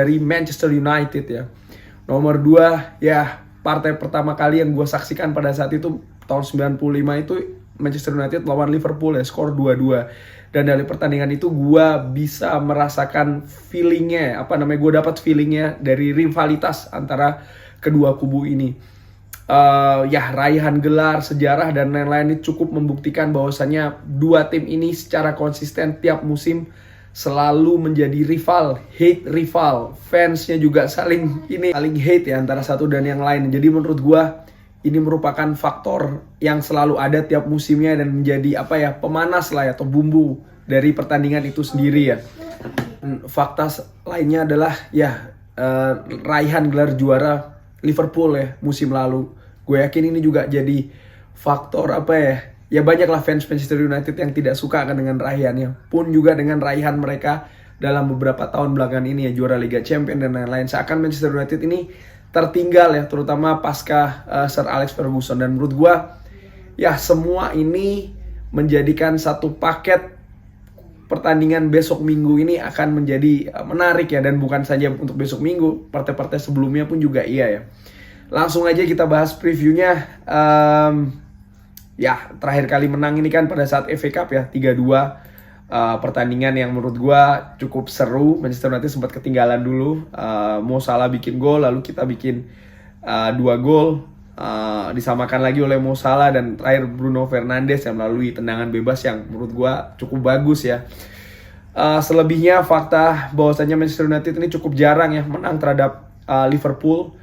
dari Manchester United ya. Nomor 2 ya, partai pertama kali yang gue saksikan pada saat itu tahun 95 itu Manchester United lawan Liverpool ya, skor 2-2. Dan dari pertandingan itu gue bisa merasakan feelingnya, gue dapat feelingnya dari rivalitas antara kedua kubu ini. Ya, raihan gelar, sejarah dan lain-lain ini cukup membuktikan bahwasannya dua tim ini secara konsisten tiap musim selalu menjadi hate rival. Fansnya juga saling hate ya antara satu dan yang lain. Jadi menurut gua ini merupakan faktor yang selalu ada tiap musimnya dan menjadi pemanas lah ya, atau bumbu dari pertandingan itu sendiri ya. Fakta lainnya adalah ya raihan gelar juara Liverpool ya musim lalu. Gue yakin ini juga jadi faktor ya banyaklah fans Manchester United yang tidak suka akan dengan raihannya. Pun juga dengan raihan mereka dalam beberapa tahun belakangan ini ya, juara Liga Champions dan lain-lain. Seakan Manchester United ini tertinggal ya, terutama pasca Sir Alex Ferguson. Dan menurut gue ya semua ini menjadikan satu paket pertandingan besok minggu ini akan menjadi menarik ya. Dan bukan saja untuk besok minggu, partai-partai sebelumnya pun juga iya ya. Langsung aja kita bahas previewnya. Ya, terakhir kali menang ini kan pada saat FA Cup ya, 3-2. Pertandingan yang menurut gua cukup seru. Manchester United sempat ketinggalan dulu. Mo Salah bikin gol, lalu kita bikin 2 gol. Disamakan lagi oleh Mo Salah, dan terakhir Bruno Fernandes yang melalui tendangan bebas yang menurut gua cukup bagus ya. Selebihnya fakta bahwasanya Manchester United ini cukup jarang ya menang terhadap Liverpool.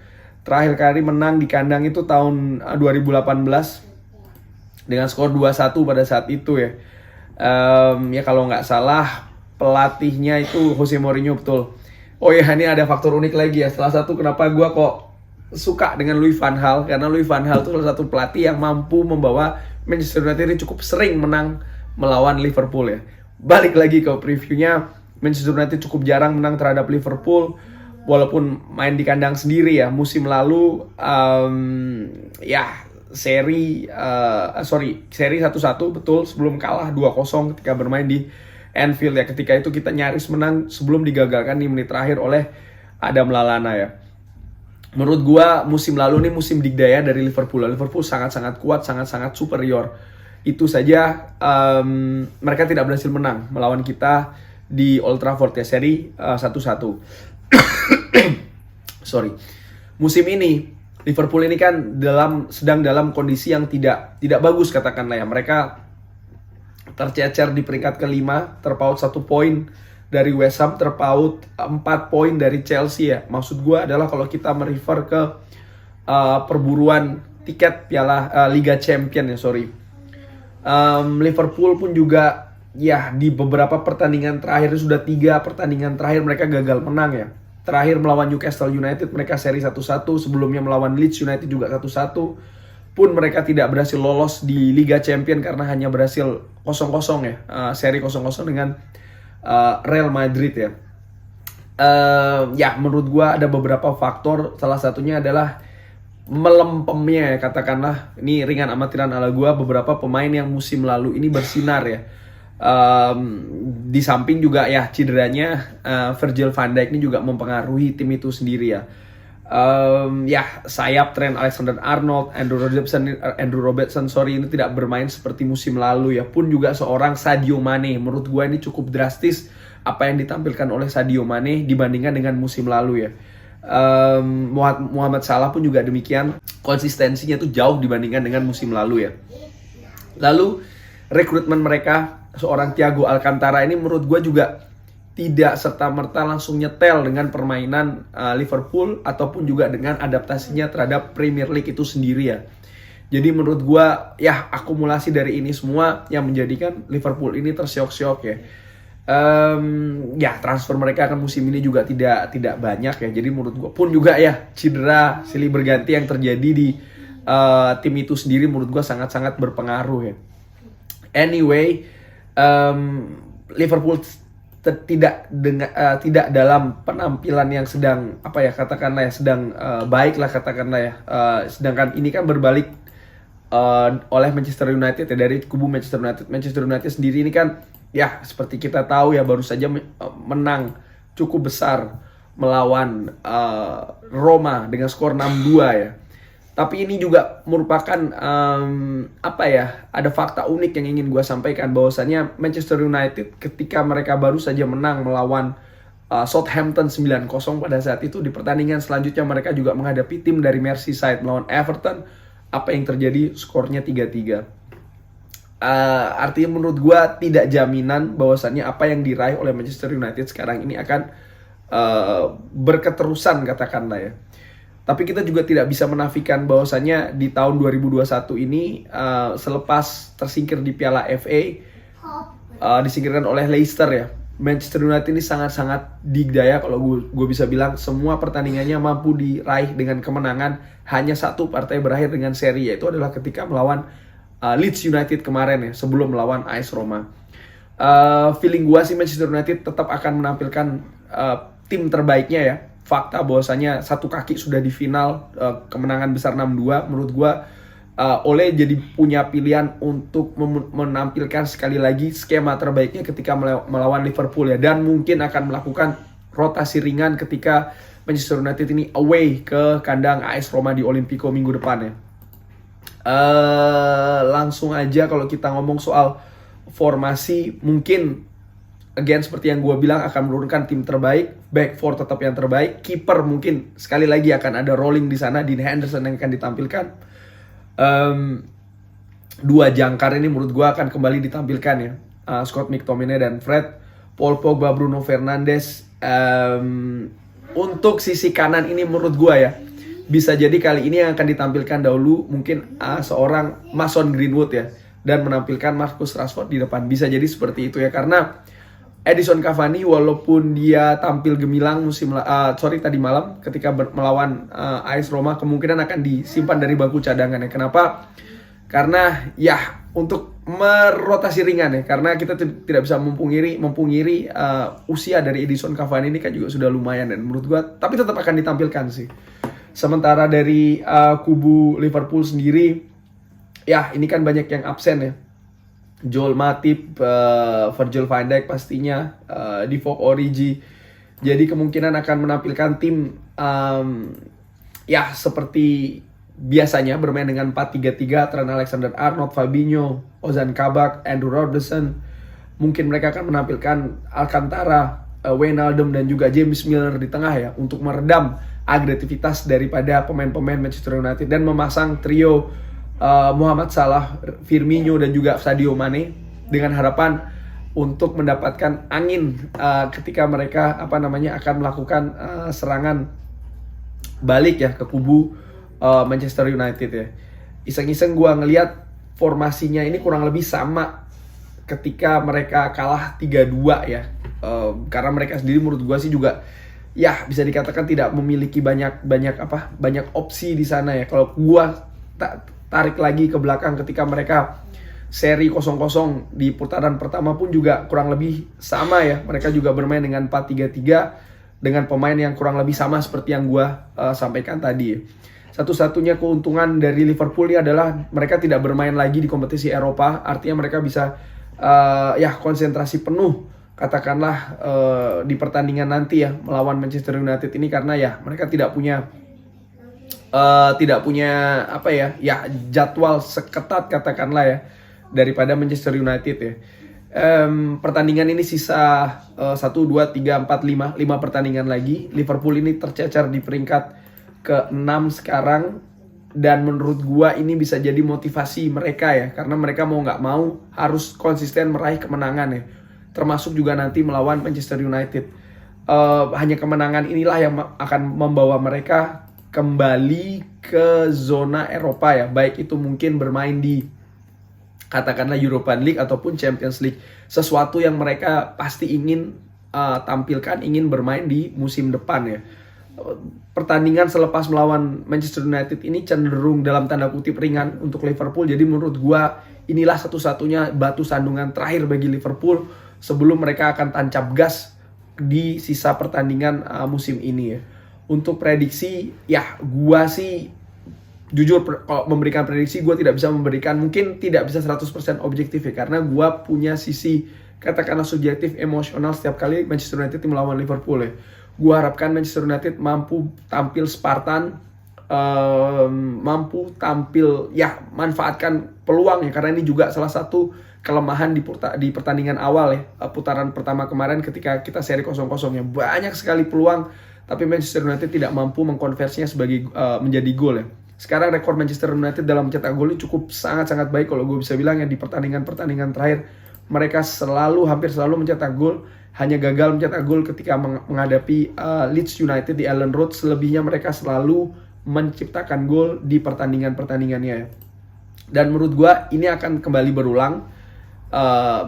Terakhir kali menang di kandang itu tahun 2018 dengan skor 2-1 pada saat itu ya. Ya kalau nggak salah pelatihnya itu Jose Mourinho, betul. Oh ya, ini ada faktor unik lagi ya. Salah satu kenapa gue kok suka dengan Louis van Gaal, karena Louis van Gaal itu salah satu pelatih yang mampu membawa Manchester United ini cukup sering menang melawan Liverpool ya. Balik lagi ke previewnya, Manchester United cukup jarang menang terhadap Liverpool. Walaupun main di kandang sendiri ya, musim lalu seri 1-1 betul, sebelum kalah 2-0 ketika bermain di Anfield ya. Ketika itu kita nyaris menang sebelum digagalkan di menit terakhir oleh Adam Lallana ya. Menurut gua musim lalu nih musim digdaya dari Liverpool. Liverpool sangat-sangat kuat, sangat-sangat superior. Itu saja mereka tidak berhasil menang melawan kita di Old Trafford ya, seri 1-1. Musim ini Liverpool ini kan sedang dalam kondisi yang tidak bagus katakanlah ya. Mereka tercecer di peringkat kelima, terpaut 1 poin dari West Ham, terpaut 4 poin dari Chelsea ya. Maksud gue adalah kalau kita merefer ke perburuan tiket Piala Liga Champion ya, Liverpool pun juga ya di beberapa pertandingan terakhir, sudah 3 pertandingan terakhir mereka gagal menang ya. Terakhir melawan Newcastle United mereka seri 1-1, sebelumnya melawan Leeds United juga 1-1. Pun mereka tidak berhasil lolos di Liga Champion karena hanya berhasil 0-0 ya, seri 0-0 dengan Real Madrid ya. Ya menurut gua ada beberapa faktor, salah satunya adalah melempemnya ya, katakanlah ini ringan amatiran ala gua, beberapa pemain yang musim lalu ini bersinar ya. Di samping juga ya cederanya Virgil van Dijk ini juga mempengaruhi tim itu sendiri ya. Ya sayap Trent Alexander-Arnold, Andrew Robertson ini tidak bermain seperti musim lalu ya. Pun juga seorang Sadio Mane, menurut gue ini cukup drastis apa yang ditampilkan oleh Sadio Mane dibandingkan dengan musim lalu ya. Muhammad Salah pun juga demikian, konsistensinya tuh jauh dibandingkan dengan musim lalu ya. Lalu rekrutmen mereka, seorang Thiago Alcantara ini menurut gue juga tidak serta-merta langsung nyetel dengan permainan Liverpool ataupun juga dengan adaptasinya terhadap Premier League itu sendiri ya. Jadi menurut gue ya akumulasi dari ini semua yang menjadikan Liverpool ini tersiok-siok ya. Ya transfer mereka kan musim ini juga tidak banyak ya. Jadi menurut gue pun juga ya cedera silih berganti yang terjadi di tim itu sendiri menurut gue sangat-sangat berpengaruh ya. Anyway, Liverpool tidak dalam penampilan yang sedang sedang baik lah katakanlah ya. Sedangkan ini kan berbalik oleh Manchester United ya, dari kubu Manchester United. Manchester United sendiri ini kan ya seperti kita tahu ya baru saja menang cukup besar melawan Roma dengan skor 6-2 ya. Tapi ini juga merupakan ada fakta unik yang ingin gue sampaikan, bahwasannya Manchester United ketika mereka baru saja menang melawan Southampton 9-0 pada saat itu, di pertandingan selanjutnya mereka juga menghadapi tim dari Merseyside melawan Everton. Apa yang terjadi? Skornya 3-3. Artinya menurut gue tidak jaminan bahwasannya apa yang diraih oleh Manchester United sekarang ini akan berketerusan, katakanlah ya. Tapi kita juga tidak bisa menafikan bahwasannya di tahun 2021 ini selepas tersingkir di Piala FA, disingkirkan oleh Leicester ya, Manchester United ini sangat-sangat digdaya. Kalau gue bisa bilang semua pertandingannya mampu diraih dengan kemenangan. Hanya satu partai berakhir dengan seri, yaitu adalah ketika melawan Leeds United kemarin ya, sebelum melawan AS Roma. Feeling gue sih Manchester United tetap akan menampilkan tim terbaiknya ya. Fakta bahwasanya satu kaki sudah di final, kemenangan besar 6-2. Menurut gue Ole jadi punya pilihan untuk menampilkan sekali lagi skema terbaiknya ketika melawan Liverpool ya, dan mungkin akan melakukan rotasi ringan ketika Manchester United ini away ke kandang AS Roma di Olimpico minggu depan ya. Langsung aja kalau kita ngomong soal formasi, mungkin again seperti yang gue bilang akan menurunkan tim terbaik, back four tetap yang terbaik, kiper mungkin sekali lagi akan ada rolling di sana, Dean Henderson yang akan ditampilkan. Dua jangkar ini menurut gue akan kembali ditampilkan ya, Scott McTominay dan Fred, Paul Pogba, Bruno Fernandes. Untuk sisi kanan ini menurut gue ya, bisa jadi kali ini yang akan ditampilkan dahulu mungkin seorang Mason Greenwood ya, dan menampilkan Marcus Rashford di depan. Bisa jadi seperti itu ya, karena Edison Cavani walaupun dia tampil gemilang tadi malam ketika melawan AS Roma, kemungkinan akan disimpan dari bangku cadangan ya. Kenapa? Karena ya untuk merotasi ringan ya, karena kita tidak bisa mempungkiri usia dari Edison Cavani ini kan juga sudah lumayan, dan menurut gua tapi tetap akan ditampilkan sih. Sementara dari kubu Liverpool sendiri ya, ini kan banyak yang absen ya. Joel Matip, Virgil van Dijk pastinya, Divock Origi. Jadi kemungkinan akan menampilkan tim ya seperti biasanya bermain dengan 4-3-3, Trent Alexander-Arnold, Fabinho, Ozan Kabak, Andrew Robertson. Mungkin mereka akan menampilkan Alcantara, Wijnaldum dan juga James Milner di tengah ya, untuk meredam agresivitas daripada pemain-pemain Manchester United dan memasang trio Muhammad Salah, Firmino dan juga Sadio Mane dengan harapan untuk mendapatkan angin ketika mereka akan melakukan serangan balik ya ke kubu Manchester United ya. Iseng-iseng gue ngelihat formasinya ini kurang lebih sama ketika mereka kalah 3-2 ya. Karena mereka sendiri menurut gue sih juga ya bisa dikatakan tidak memiliki banyak opsi di sana ya. Kalau gue tarik lagi ke belakang ketika mereka seri 0-0 di putaran pertama pun juga kurang lebih sama ya. Mereka juga bermain dengan 4-3-3 dengan pemain yang kurang lebih sama seperti yang gue sampaikan tadi. Satu-satunya keuntungan dari Liverpool ini adalah mereka tidak bermain lagi di kompetisi Eropa. Artinya mereka bisa konsentrasi penuh katakanlah di pertandingan nanti ya melawan Manchester United ini, karena ya mereka tidak punya jadwal seketat katakanlah ya daripada Manchester United ya. Pertandingan ini sisa 1, 2, 3, 4, 5 pertandingan lagi. Liverpool ini tercecer di peringkat ke-6 sekarang, dan menurut gua ini bisa jadi motivasi mereka ya, karena mereka mau nggak mau harus konsisten meraih kemenangan ya, termasuk juga nanti melawan Manchester United. Hanya kemenangan inilah yang akan membawa mereka kembali ke zona Eropa ya, baik itu mungkin bermain di katakanlah Europa League ataupun Champions League, sesuatu yang mereka pasti ingin tampilkan, ingin bermain di musim depan ya. Pertandingan selepas melawan Manchester United ini cenderung dalam tanda kutip ringan untuk Liverpool, jadi menurut gua inilah satu-satunya batu sandungan terakhir bagi Liverpool sebelum mereka akan tancap gas di sisa pertandingan musim ini ya. Untuk prediksi, ya gua sih jujur kalau memberikan prediksi gua tidak bisa memberikan, mungkin tidak bisa 100% objektif ya, karena gua punya sisi katakanlah subjektif emosional setiap kali Manchester United melawan Liverpool ya. Gua harapkan Manchester United mampu tampil Spartan, mampu tampil ya manfaatkan peluang ya, karena ini juga salah satu kelemahan di pertandingan awal ya, putaran pertama kemarin ketika kita seri 0-0 ya, banyak sekali peluang tapi Manchester United tidak mampu mengkonversinya sebagai menjadi gol ya. Sekarang rekor Manchester United dalam mencetak gol ini cukup sangat-sangat baik kalau gue bisa bilang ya. Di pertandingan-pertandingan terakhir mereka hampir selalu mencetak gol, hanya gagal mencetak gol ketika menghadapi Leeds United di Ellen Road. Selebihnya mereka selalu menciptakan gol di pertandingan-pertandingannya ya. Dan menurut gue ini akan kembali berulang.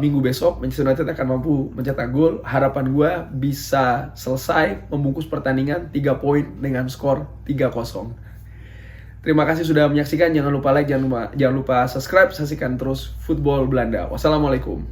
Minggu besok Manchester United akan mampu mencetak gol. Harapan gue bisa selesai membungkus pertandingan 3 poin dengan skor 3-0. Terima kasih sudah menyaksikan. Jangan lupa like, jangan lupa subscribe. Saksikan terus Football Belanda. Wassalamualaikum.